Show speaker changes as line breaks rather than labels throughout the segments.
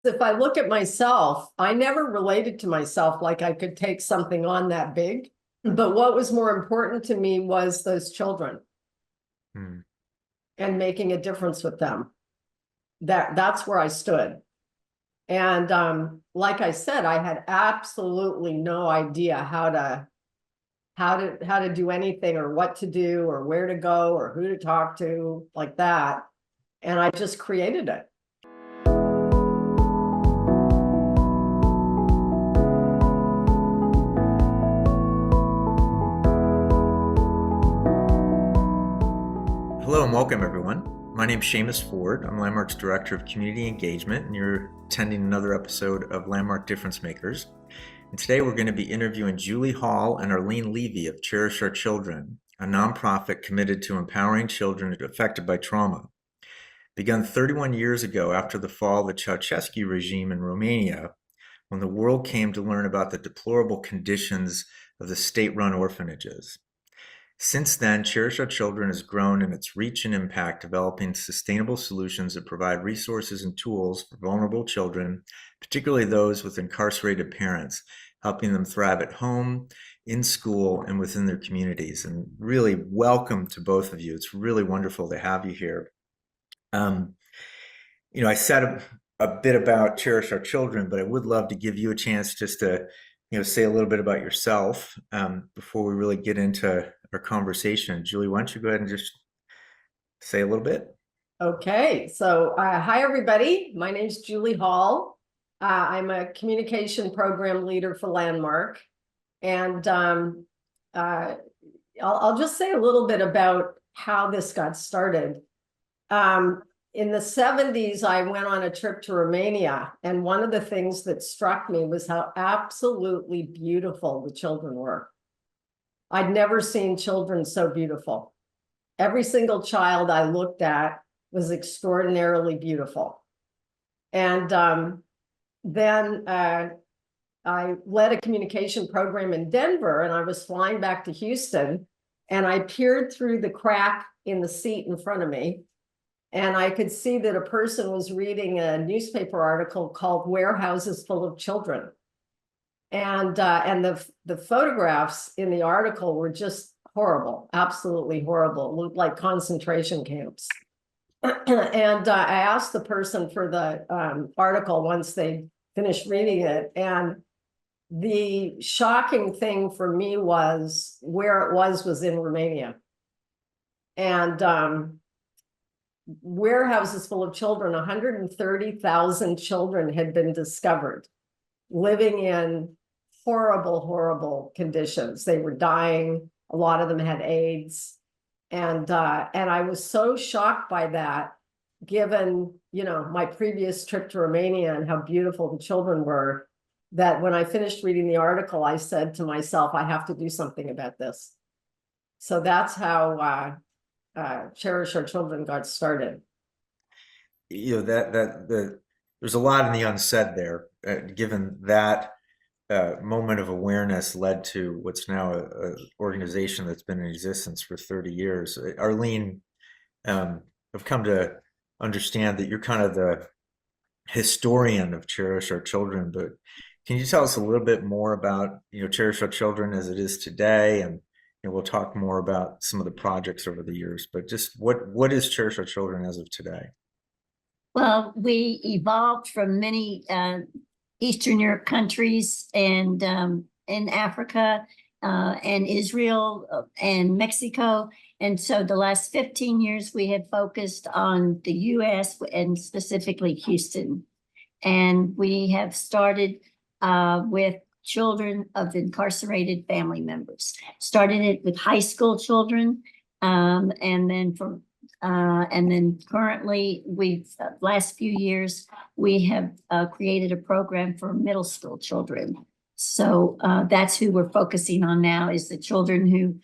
if I look at myself, I never related to myself like I could take something on that big. But what was more important to me was those children and making a difference with them. That's where I stood. And like I said, I had absolutely no idea how to do anything or what to do or where to go or who to talk to like that. And I just created it.
Hello and welcome, everyone. My name is Seamus Ford. I'm Landmark's Director of Community Engagement, and you're attending another episode of Landmark Difference Makers. And today we're going to be interviewing Juli and Arlene Levy of Cherish Our Children, a nonprofit committed to empowering children affected by trauma. Begun 31 years ago after the fall of the Cocescu Regime in Romania, when the world came to learn about the deplorable conditions of the state-run orphanages. Since then, Cherish Our Children has grown in its reach and impact, developing sustainable solutions that provide resources and tools for vulnerable children, particularly those with incarcerated parents, helping them thrive at home, in school, and within their communities. And really welcome to both of you. It's really wonderful to have you here. I said a bit about Cherish Our Children, but I would love to give you a chance just to say a little bit about yourself before we really get into our conversation. Juli, why don't you go ahead and just say a little bit?
Okay, so hi everybody. My name is Juli Hall. I'm a communication program leader for Landmark, and I'll just say a little bit about how this got started. In the 70s, I went on a trip to Romania, and one of the things that struck me was how absolutely beautiful the children were. I'd never seen children so beautiful. Every single child I looked at was extraordinarily beautiful. And then I led a communication program in Denver, and I was flying back to Houston, and I peered through the crack in the seat in front of me, and I could see that a person was reading a newspaper article called "Warehouses Full of Children." And the photographs in the article were just horrible, absolutely horrible. It looked like concentration camps. And I asked the person for the article once they finished reading it, and the shocking thing for me was where it was in Romania. And warehouses full of children, 130,000 children had been discovered living in horrible, horrible conditions. They were dying. A lot of them had AIDS. And I was so shocked by that, given, my previous trip to Romania and how beautiful the children were, that when I finished reading the article, I said to myself, I have to do something about this. So that's how Cherish Our Children got started.
There's a lot in the unsaid there, given that moment of awareness led to what's now an organization that's been in existence for 30 years. Arlene, I've come to understand that you're kind of the historian of Cherish Our Children, but can you tell us a little bit more about Cherish Our Children as it is today? And we'll talk more about some of the projects over the years, but just what is Cherish Our Children as of today?
Well, we evolved from many Eastern Europe countries and in Africa and Israel and Mexico. And so the last 15 years, we have focused on the U.S. and specifically Houston. And we have started with children of incarcerated family members. Started it with high school children, and then currently, last few years, we have created a program for middle school children. So that's who we're focusing on now, is the children who,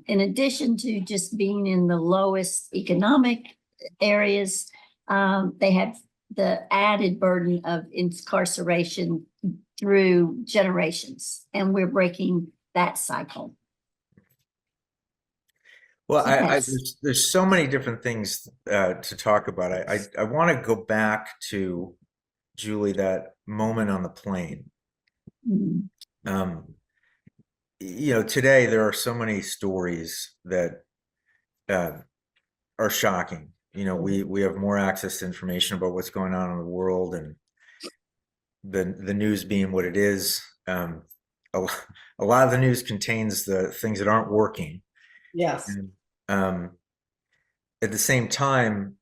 in addition to just being in the lowest economic areas, they have the added burden of incarceration through generations, and we're breaking that cycle.
Well, there's so many different things to talk about. I want to go back to Julie, that moment on the plane.
Mm.
Um, today there are so many stories that uh, are shocking. We have more access to information about what's going on in the world, and the news being what it is. A, a lot of the news contains the things that aren't working.
Yes.
And at the same time,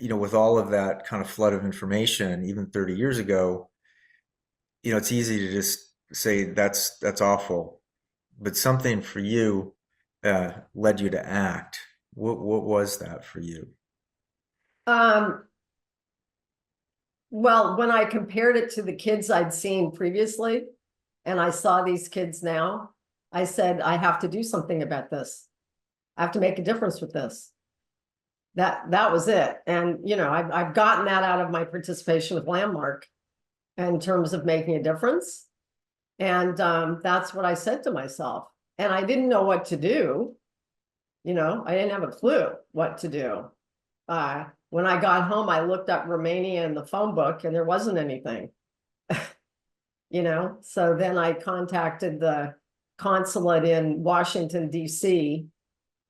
with all of that kind of flood of information, even 30 years ago, it's easy to just say that's awful, but something for you led you to act. What was that for you?
Um, well, when I compared it to the kids I'd seen previously, and I saw these kids now, I said, I have to do something about this. I have to make a difference with this. That was it. And, I've gotten that out of my participation with Landmark in terms of making a difference. And that's what I said to myself. And I didn't know what to do. I didn't have a clue what to do. When I got home, I looked up Romania in the phone book and there wasn't anything. So then I contacted the consulate in Washington, D.C.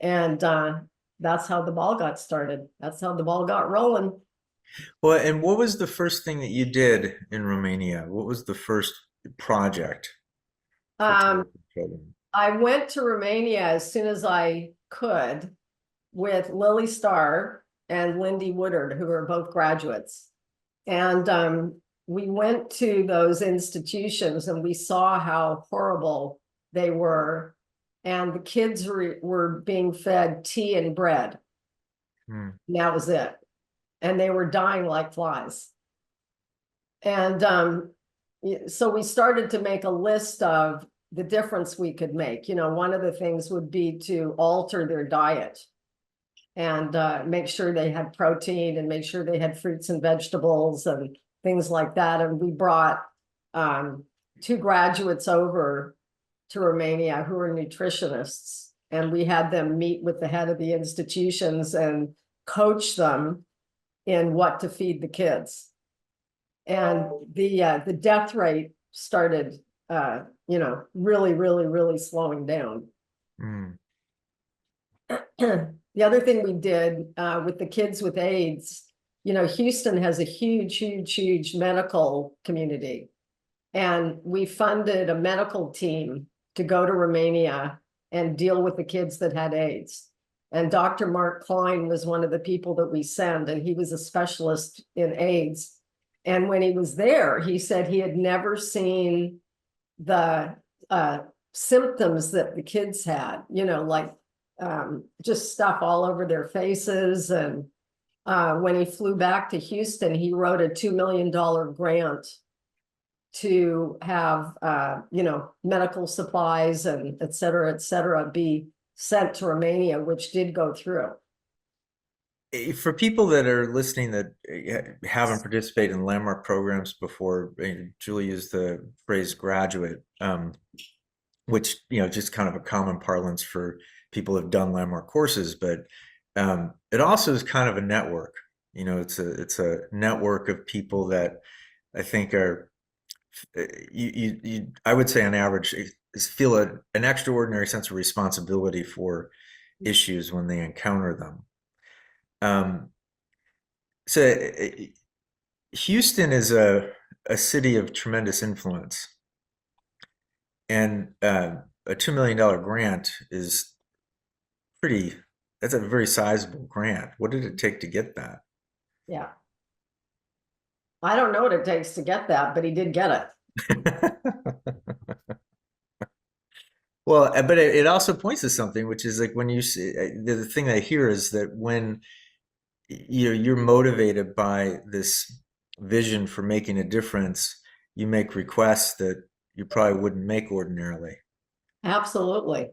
And that's how the ball got started. That's how the ball got rolling.
Well, and what was the first thing that you did in Romania? What was the first project for
Um,
children?
I went to Romania as soon as I could with Lily Starr and Lindy Woodard, who are both graduates. And we went to those institutions and we saw how horrible they were. And the kids were being fed tea and bread.
Hmm.
And that was it. And they were dying like flies. And so we started to make a list of the difference we could make. One of the things would be to alter their diet and make sure they had protein and make sure they had fruits and vegetables and things like that. And we brought 2 graduates over to Romania who were nutritionists, and we had them meet with the head of the institutions and coach them in what to feed the kids. And the death rate started, really, really, really slowing down.
Hmm.
The other thing we did with the kids with AIDS, Houston has a huge, huge, huge medical community. And we funded a medical team to go to Romania and deal with the kids that had AIDS. And Dr. Mark Klein was one of the people that we sent, and he was a specialist in AIDS. And when he was there, he said he had never seen the symptoms that the kids had, like just stuff all over their faces. And when he flew back to Houston, he wrote a $2 million grant to have, medical supplies and et cetera, be sent to Romania, which did go through.
For people that are listening that haven't participated in landmark programs before, Julie used the phrase graduate, which, just kind of a common parlance for people who've done landmark courses, but it also is kind of a network. It's a network of people that I think are, I would say on average, feel an extraordinary sense of responsibility for issues when they encounter them. So Houston is a city of tremendous influence, and a $2 million grant is that's a very sizable grant. What did it take to get that?
Yeah. I don't know what it takes to get that, but he did get it.
Well, but it also points to something, which is like when you see the thing I hear is that when you're motivated by this vision for making a difference, you make requests that you probably wouldn't make ordinarily.
Absolutely.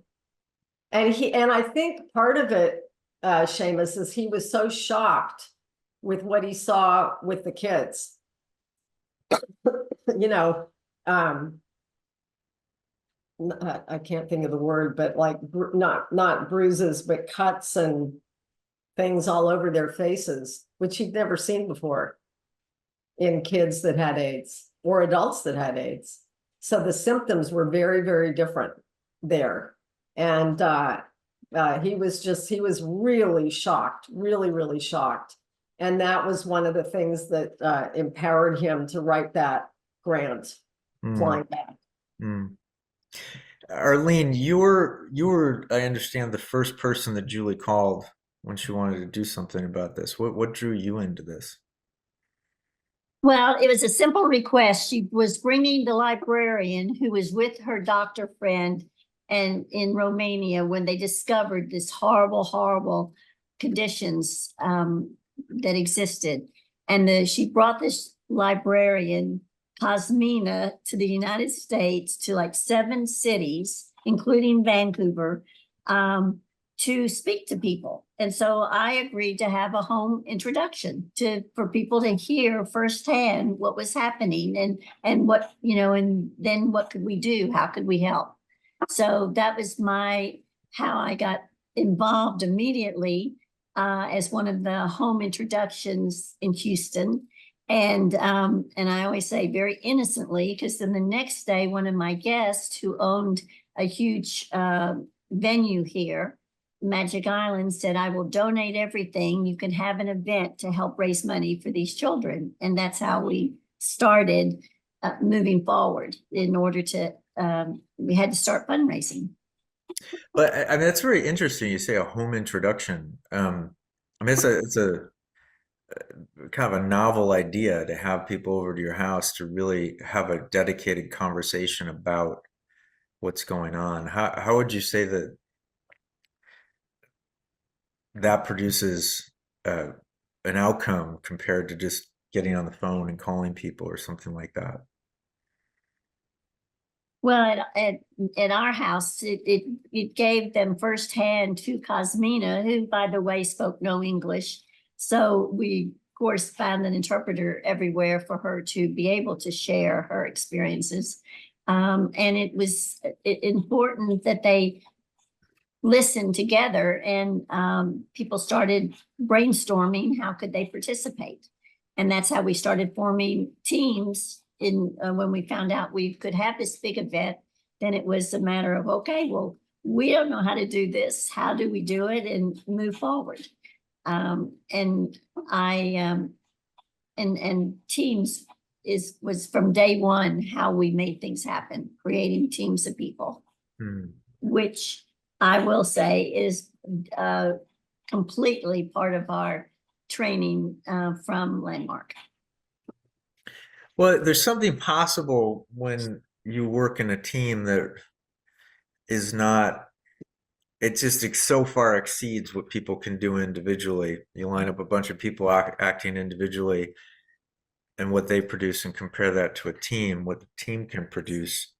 And I think part of it, Seamus, is he was so shocked with what he saw with the kids. I can't think of the word, but like not bruises, but cuts and things all over their faces, which he'd never seen before. in kids that had AIDS or adults that had AIDS. So the symptoms were very, very different there. And he was really shocked, really, really shocked. And that was one of the things that empowered him to write that grant, flying back.
Mm. Arlene, you were, I understand, the first person that Julie called when she wanted to do something about this. What drew you into this?
Well, it was a simple request. She was bringing the librarian who was with her doctor friend and in Romania when they discovered this horrible, horrible conditions that existed. And she brought this librarian, Cosmina, to the United States, to like 7 cities, including Vancouver, to speak to people. And so I agreed to have a home introduction for people to hear firsthand what was happening and what, and then what could we do? How could we help? So that was how I got involved immediately as one of the home introductions in Houston. And I always say very innocently, because then the next day, one of my guests who owned a huge venue here, Magic Island, said, I will donate everything. You can have an event to help raise money for these children. And that's how we started moving forward in order to, we had to start fundraising.
But I mean, that's very interesting. You say a home introduction. I mean, it's a kind of a novel idea to have people over to your house to really have a dedicated conversation about what's going on. How would you say that produces an outcome compared to just getting on the phone and calling people or something like that?
Well, at our house, it gave them firsthand to Cosmina, who, by the way, spoke no English. So we, of course, found an interpreter everywhere for her to be able to share her experiences. And it was important that they listened together, and people started brainstorming how could they participate. And that's how we started forming teams. When we found out we could have this big event, then it was a matter of, okay, well, we don't know how to do this. How do we do it and move forward? And teams was from day one how we made things happen, creating teams of people, which I will say is completely part of our training from Landmark.
Well, there's something possible when you work in a team that is not, it just so far exceeds what people can do individually. You line up a bunch of people acting individually and what they produce and compare that to a team, what the team can produce.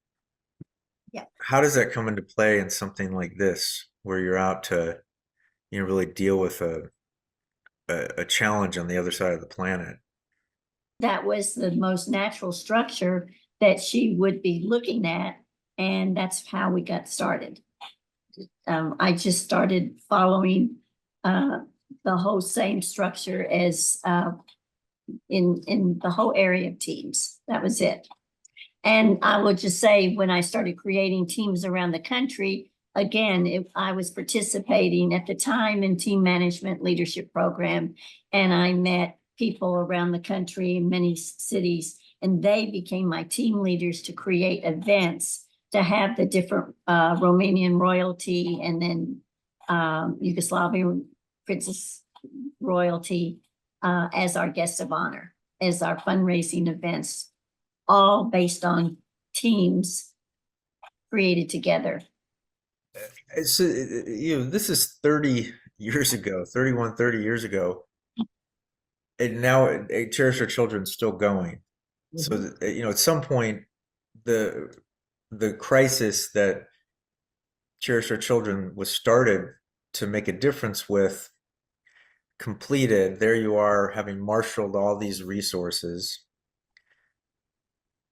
Yeah.
How does that come into play in something like this, where you're out to, really deal with a challenge on the other side of the planet?
That was the most natural structure that she would be looking at, and that's how we got started. I just started following the whole same structure as in the whole area of teams. That was it. And I will just say, when I started creating teams around the country, again, I was participating at the time in team management leadership program, and I met people around the country in many cities, and they became my team leaders to create events to have the different Romanian royalty and then Yugoslavian princess royalty as our guests of honor, as our fundraising events, all based on teams created together.
So, this is 30 years ago, 30 years ago. And now Cherish Our Children's still going. So, at some point, the crisis that Cherish Our Children was started to make a difference with completed. There you are, having marshaled all these resources.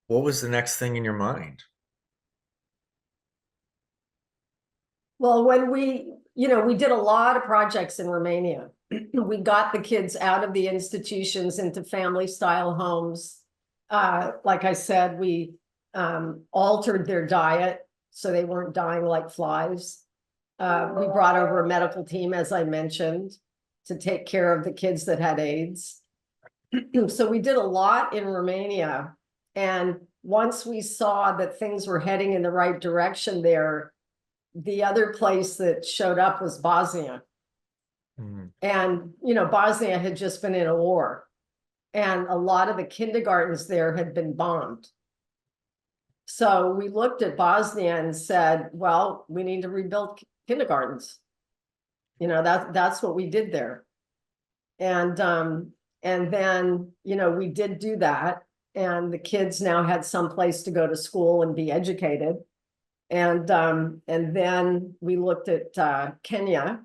What was the next thing in your mind?
Well, when we did a lot of projects in Romania, We got the kids out of the institutions into family style homes. Like I said, we altered their diet so they weren't dying like flies. We brought over a medical team, as I mentioned, to take care of the kids that had AIDS. So we did a lot in Romania. And once we saw that things were heading in the right direction there, the other place that showed up was Bosnia. And, Bosnia had just been in a war. And a lot of the kindergartens there had been bombed. So we looked at Bosnia and said, well, we need to rebuild kindergartens. That's what we did there. And then, we did do that. And the kids now had some place to go to school and be educated. And then we looked at Kenya.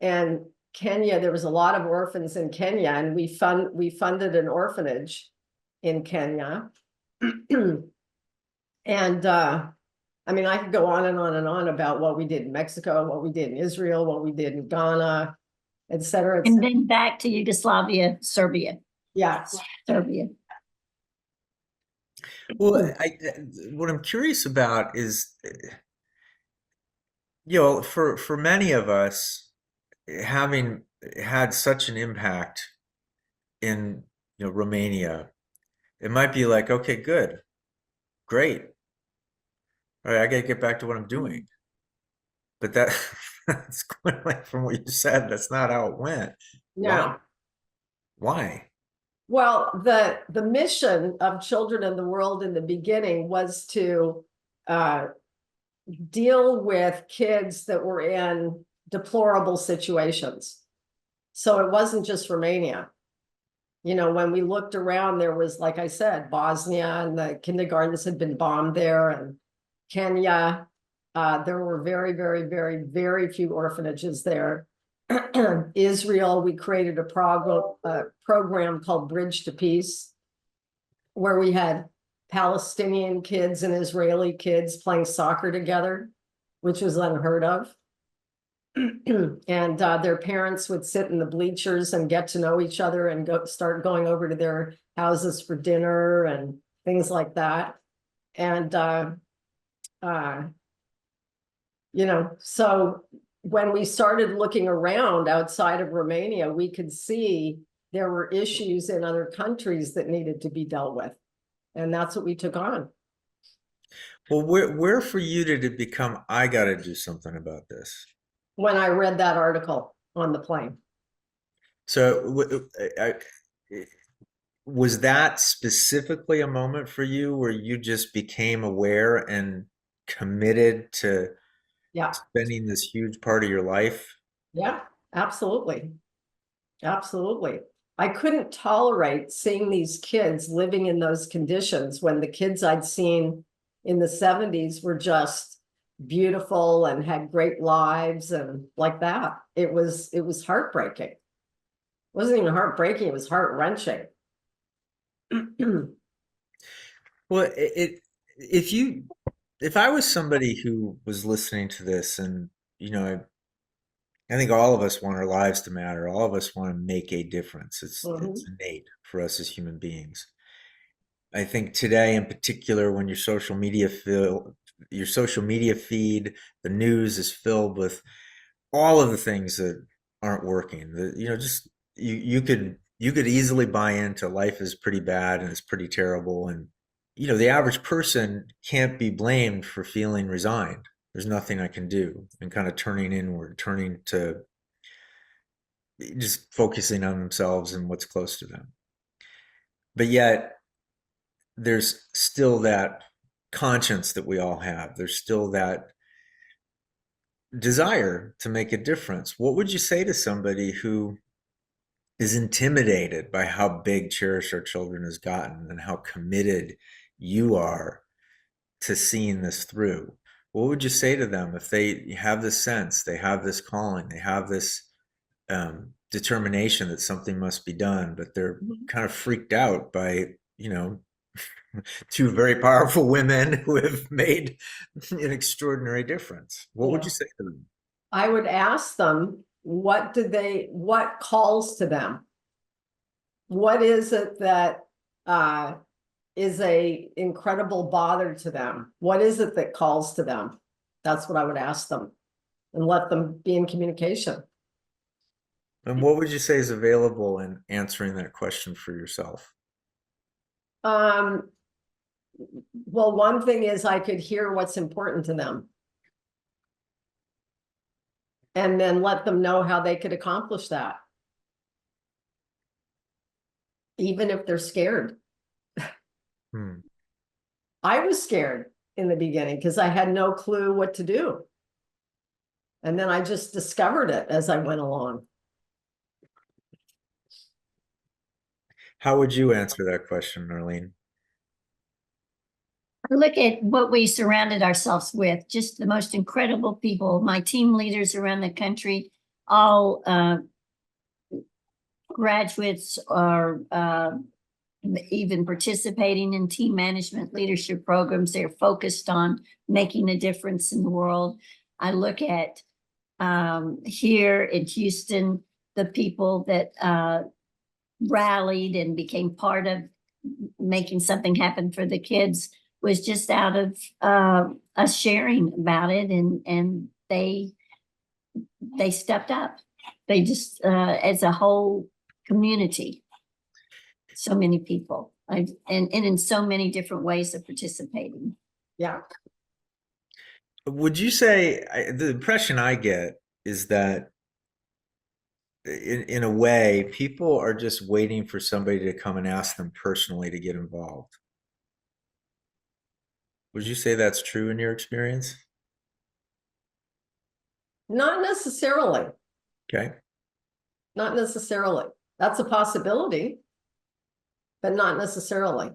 And Kenya, there was a lot of orphans in Kenya, and we funded an orphanage in Kenya. And I could go on and on and on about what we did in Mexico, what we did in Israel, what we did in Ghana, et cetera.
And then back to Yugoslavia, Serbia.
Yeah.
Serbia.
Well, what I'm curious about is, for many of us, having had such an impact in Romania, it might be like, okay, good, great, all right, I gotta get back to what I'm doing. But that's quite like, from what you said, that's not how it went.
No.
Why?
Well, the mission of Children in the World in the beginning was to deal with kids that were in deplorable situations. So it wasn't just Romania. When we looked around, there was, like I said, Bosnia, and the kindergartens had been bombed there, and Kenya. There were very, very, very, very few orphanages there. Israel, we created a program called Bridge to Peace, where we had Palestinian kids and Israeli kids playing soccer together, which was unheard of. And their parents would sit in the bleachers and get to know each other and start going over to their houses for dinner and things like that. And, so when we started looking around outside of Romania, we could see there were issues in other countries that needed to be dealt with. And that's what we took on.
Well, where for you did it become, I got to do something about this?
When I read that article on the plane.
So was that specifically a moment for you where you just became aware and committed to spending this huge part of your life?
Yeah, absolutely. Absolutely. I couldn't tolerate seeing these kids living in those conditions when the kids I'd seen in the 70s were just beautiful and had great lives and like that. It was heartbreaking. It wasn't even heartbreaking, it was heart-wrenching.
Well, if I was somebody who was listening to this, and I think all of us want our lives to matter, all of us want to make a difference. It's innate for us as human beings. I think today in particular, when your social media feed, the news is filled with all of the things that aren't working. You could easily buy into life is pretty bad and it's pretty terrible, and the average person can't be blamed for feeling resigned. There's nothing I can do, and kind of turning inward, turning to just focusing on themselves and what's close to them. But yet there's still that conscience that we all have. There's still that desire to make a difference. What would you say to somebody who is intimidated by how big Cherish Our Children has gotten and how committed you are to seeing this through? What would you say to them if they have this sense, they have this calling, they have this determination that something must be done, but they're kind of freaked out by, two very powerful women who have made an extraordinary difference? What would you say to them?
I would ask them, what calls to them? What is it that is a incredible bother to them? What is it that calls to them? That's what I would ask them and let them be in communication.
And what would you say is available in answering that question for yourself?
Well, one thing is I could hear what's important to them. And then let them know how they could accomplish that. Even if they're scared. I was scared in the beginning because I had no clue what to do. And then I just discovered it as I went along.
How would you answer that question, Arlene?
Look at what we surrounded ourselves with, just the most incredible people. My team leaders around the country, all graduates or even participating in team management leadership programs. They're focused on making a difference in the world. I look at here in Houston, the people that rallied and became part of making something happen for the kids was just out of us sharing about it, and they stepped up. They just as a whole community, so many people, and in so many different ways of participating.
Yeah.
Would you say the impression I get is that in a way, people are just waiting for somebody to come and ask them personally to get involved? Would you say that's true in your experience?
Not necessarily.
Okay.
Not necessarily. That's a possibility, but not necessarily.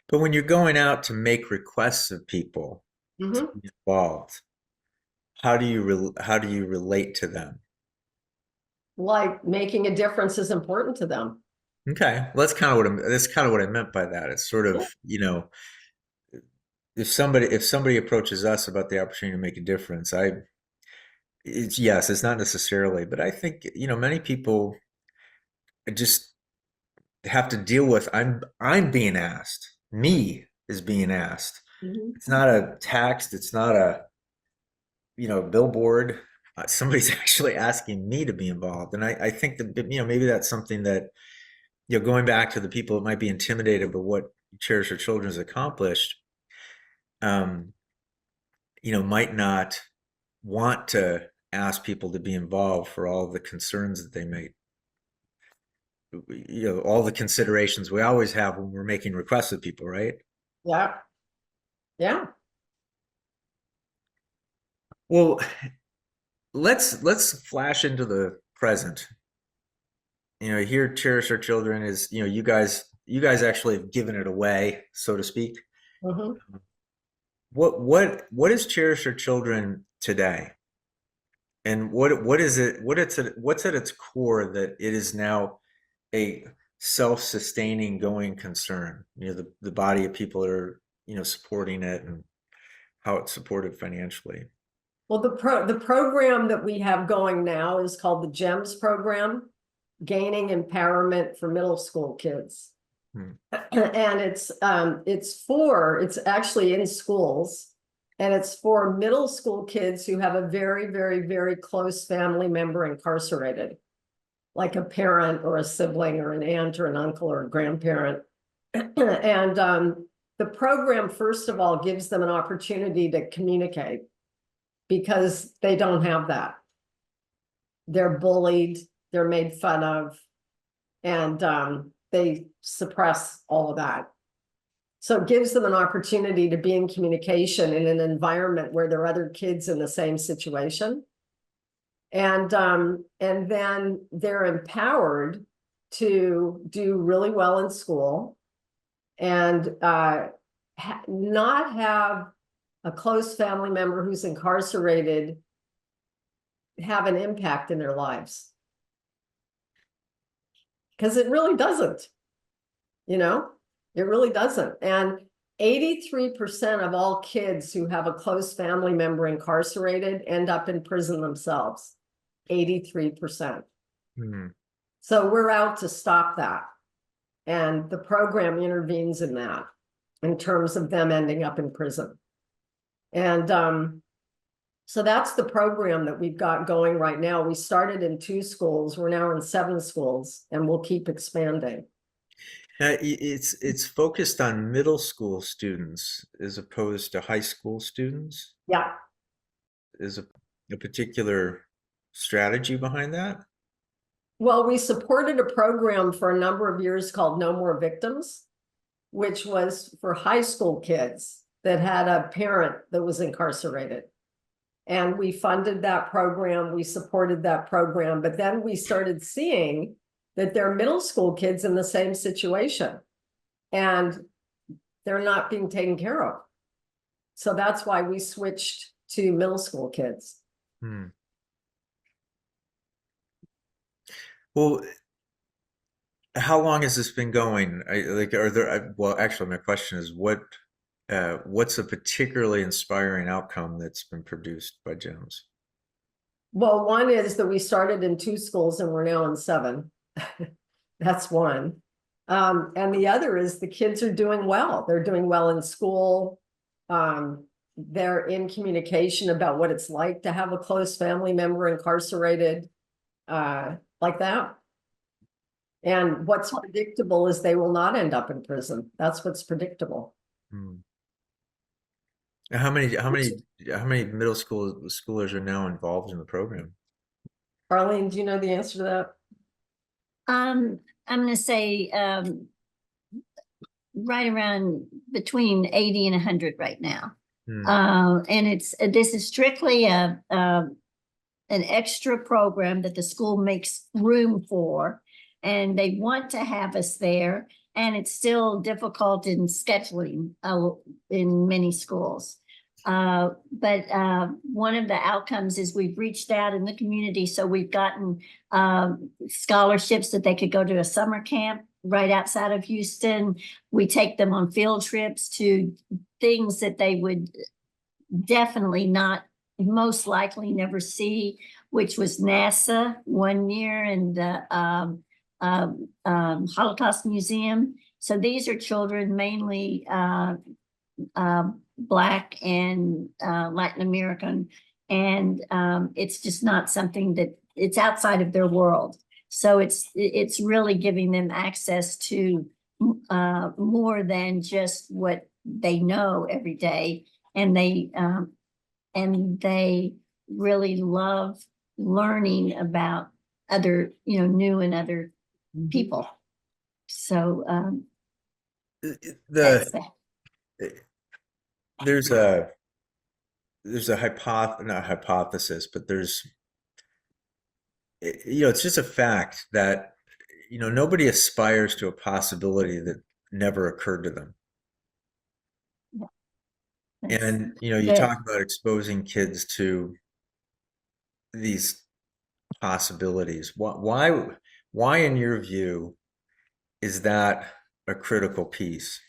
But when you're going out to make requests of people to be involved, how do you relate to them?
Like making a difference is important to them.
Okay, well, that's kind of what I meant by that. It's sort of, if somebody approaches us about the opportunity to make a difference, it's not necessarily, but I think, many people just have to deal with, I'm being asked, me is being asked. It's not a text, it's not a, billboard. Somebody's actually asking me to be involved. And I think that, maybe that's something that, going back to the people that might be intimidated by what Cherish Our Children has accomplished, might not want to ask people to be involved for all of the concerns that they may, all the considerations we always have when we're making requests of people, right?
Yeah. Yeah.
Well, let's flash into the present. Here Cherish Our Children is, you guys actually have given it away, so to speak. What is Cherish Our Children today? And what's at its core that it is now a self-sustaining going concern? The body of people that are, supporting it, and how it's supported financially.
Well, the program that we have going now is called the GEMS program, Gaining Empowerment for Middle School Kids. And it's actually in schools, and it's for middle school kids who have a very, very, very close family member incarcerated, like a parent or a sibling or an aunt or an uncle or a grandparent. And the program, first of all, gives them an opportunity to communicate, because they don't have that. They're bullied, they're made fun of, and they suppress all of that. So it gives them an opportunity to be in communication in an environment where there are other kids in the same situation. And then they're empowered to do really well in school and not have a close family member who's incarcerated have an impact in their lives. Because it really doesn't, it really doesn't. And 83% of all kids who have a close family member incarcerated end up in prison themselves. 83%.
Hmm.
So we're out to stop that. And the program intervenes in that in terms of them ending up in prison. And so that's the program that we've got going right now. We started in 2 schools. We're now in 7 schools, and we'll keep expanding.
It's focused on middle school students as opposed to high school students.
Yeah.
Is a particular strategy behind that?
Well, we supported a program for a number of years called No More Victims, which was for high school kids that had a parent that was incarcerated. And we funded that program, we supported that program, but then we started seeing that there are middle school kids in the same situation and they're not being taken care of. So that's why we switched to middle school kids.
Hmm. Well, how long has this been going? Are there, well, actually, my question is what's a particularly inspiring outcome that's been produced by GEMS?
Well, one is that we started in 2 schools and we're now in 7. That's one. And the other is the kids are doing well. They're doing well in school. They're in communication about what it's like to have a close family member incarcerated, like that. And what's predictable is they will not end up in prison. That's what's predictable.
Hmm. How many middle schoolers are now involved in the program?
Arlene, do you know the answer to that?
I'm going to say right around between 80 and 100 right now.
Hmm.
And this is strictly an extra program that the school makes room for, and they want to have us there. And it's still difficult in scheduling in many schools. But one of the outcomes is we've reached out in the community. So we've gotten scholarships that they could go to a summer camp right outside of Houston. We take them on field trips to things that they would definitely not, most likely never see, which was NASA one year and the Holocaust Museum. So these are children mainly Black and Latin American, and it's just not something that it's outside of their world. So it's really giving them access to more than just what they know every day, and they really love learning about other, new and other people. So
there's a not hypothesis, but it's just a fact that nobody aspires to a possibility that never occurred to them. And you talk about exposing kids to these possibilities. Why in your view is that a critical piece?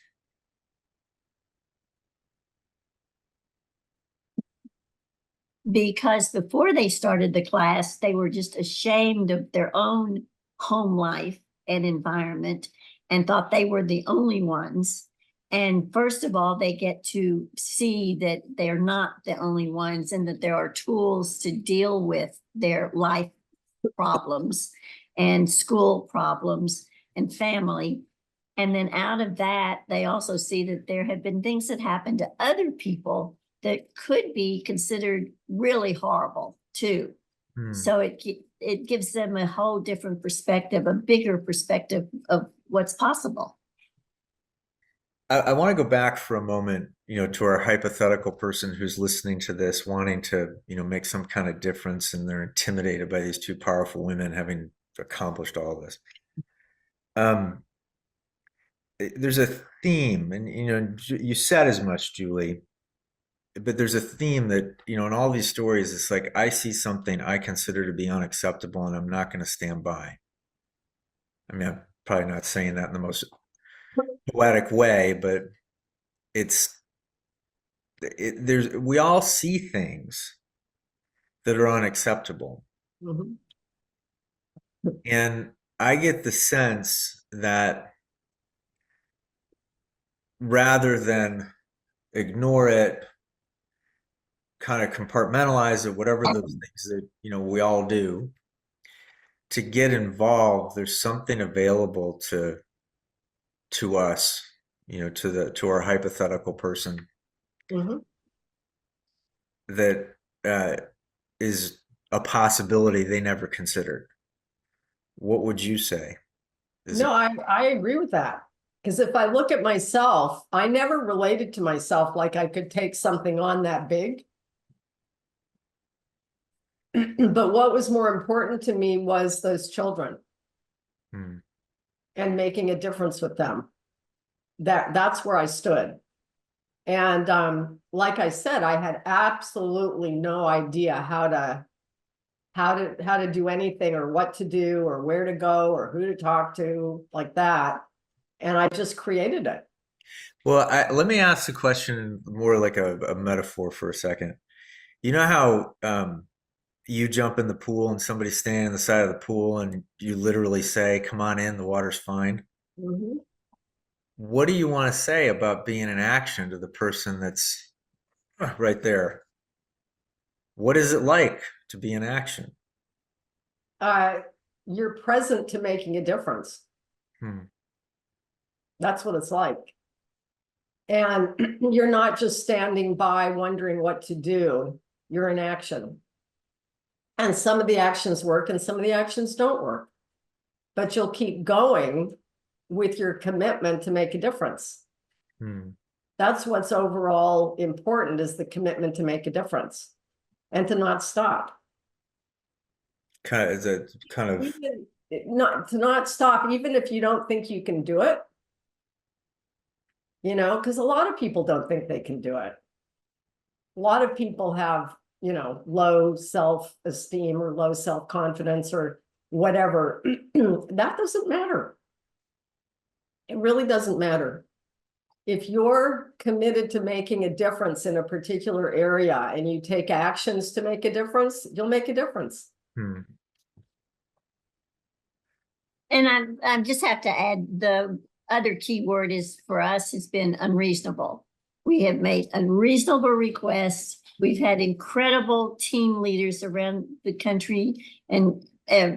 Because before they started the class, they were just ashamed of their own home life and environment and thought they were the only ones. And first of all, they get to see that they're not the only ones and that there are tools to deal with their life problems and school problems and family. And then out of that, they also see that there have been things that happened to other people that could be considered really horrible too. So it gives them a whole different perspective, a bigger perspective of what's possible.
I want to go back for a moment, to our hypothetical person who's listening to this, wanting to, make some kind of difference, and they're intimidated by these 2 powerful women having accomplished all this. There's a theme, and you said as much, Julie, but there's a theme that, in all these stories, it's like, I see something I consider to be unacceptable and I'm not going to stand by. I mean, I'm probably not saying that in the most poetic way, but we all see things that are unacceptable.
Mhm.
And I get the sense that rather than ignore it, kind of compartmentalize it, whatever those things that, we all do, to get involved, there's something available to us, to our hypothetical person
Mhm.
that uh, is a possibility they never considered. What would you say?
No, I agree with that. Because if I look at myself, I never related to myself like I could take something on that big. But what was more important to me was those children
Hmm.
and making a difference with them. That's where I stood. And like I said, I had absolutely no idea how to do anything or what to do or where to go or who to talk to like that. And I just created it.
Well, let me ask the question more like a metaphor for a second. You know how you jump in the pool and somebody's standing on the side of the pool and you literally say, "Come on in, the water's fine."
Mhm.
What do you want to say about being in action to the person that's right there? What is it like to be in action?
Uh, you're present to making a difference.
Hmm.
That's what it's like. And you're not just standing by wondering what to do. You're in action. And some of the actions work and some of the actions don't work. But you'll keep going with your commitment to make a difference.
Hmm.
That's what's overall important, is the commitment to make a difference and to not stop.
Kind of, is it kind of,
Even not to not stop, even if you don't think you can do it, because a lot of people don't think they can do it. A lot of people have, low self-esteem or low self-confidence or whatever. That doesn't matter. It really doesn't matter. If you're committed to making a difference in a particular area and you take actions to make a difference, you'll make a difference.
hmm.
And I just have to add, the other key word is for us has been unreasonable. We have made unreasonable requests. We've had incredible team leaders around the country and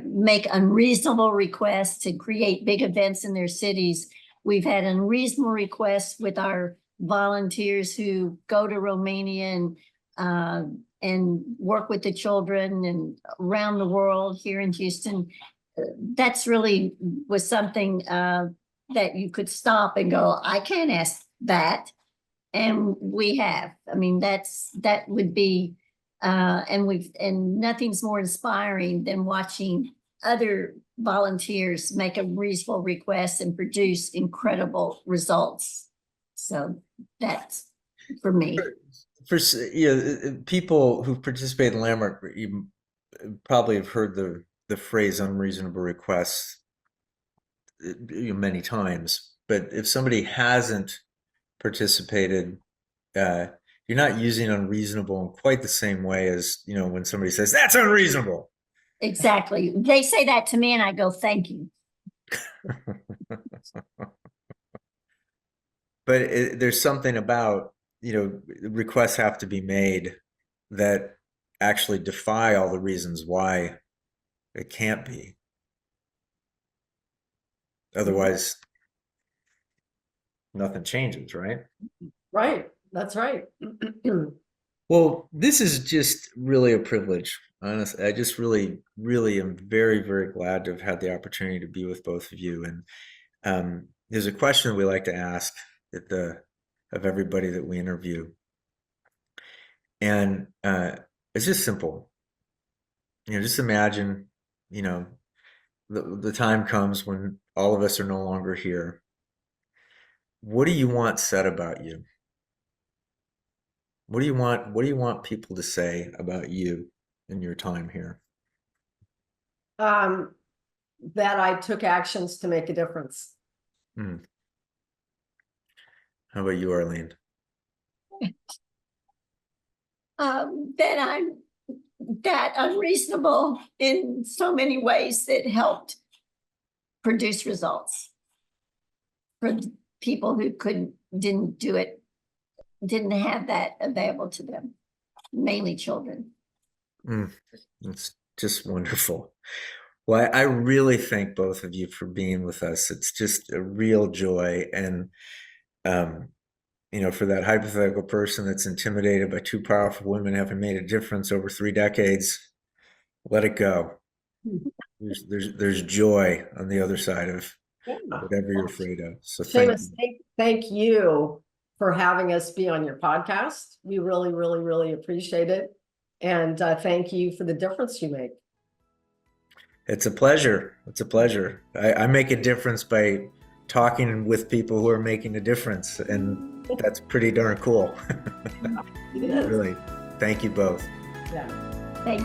make unreasonable requests to create big events in their cities. We've had unreasonable requests with our volunteers who go to Romania and work with the children and around the world here in Houston. That's really was something that you could stop and go, I can't ask that. And we have. I mean, that would be and nothing's more inspiring than watching other volunteers make a reasonable request and produce incredible results. So that's for me.
People who participate in Landmark, you probably have heard the phrase unreasonable requests many times. But if somebody hasn't participated, you're not using unreasonable in quite the same way as, when somebody says, "That's unreasonable."
Exactly. They say that to me and I go, thank you.
But there's something about, requests have to be made that actually defy all the reasons why it can't be. Otherwise, nothing changes, right?
Right. That's right.
Well, this is just really a privilege. Honestly, I just really, really am very, very glad to have had the opportunity to be with both of you. And there's a question we like to ask of everybody that we interview, and it's just simple. Just imagine, you know, the time comes when all of us are no longer here. What do you want said about you? What do you want people to say about you in your time here?
um, that I took actions to make a difference.
Hmm. How about you, Arlene?
That I'm that unreasonable in so many ways that helped produce results for people who didn't do it, didn't have that available to them, mainly children.
It's just wonderful. Well, I really thank both of you for being with us. It's just a real joy. And, for that hypothetical person that's intimidated by two powerful women having made a difference over 3 decades, let it go. There's joy on the other side of whatever you're afraid of. So
Seamus, thank you for having us be on your podcast. We really, really, really appreciate it. And thank you for the difference you make.
It's a pleasure. It's a pleasure. I make a difference by talking with people who are making a difference, and that's pretty darn cool.
It is.
Really. Thank you both.
Yeah.
Thank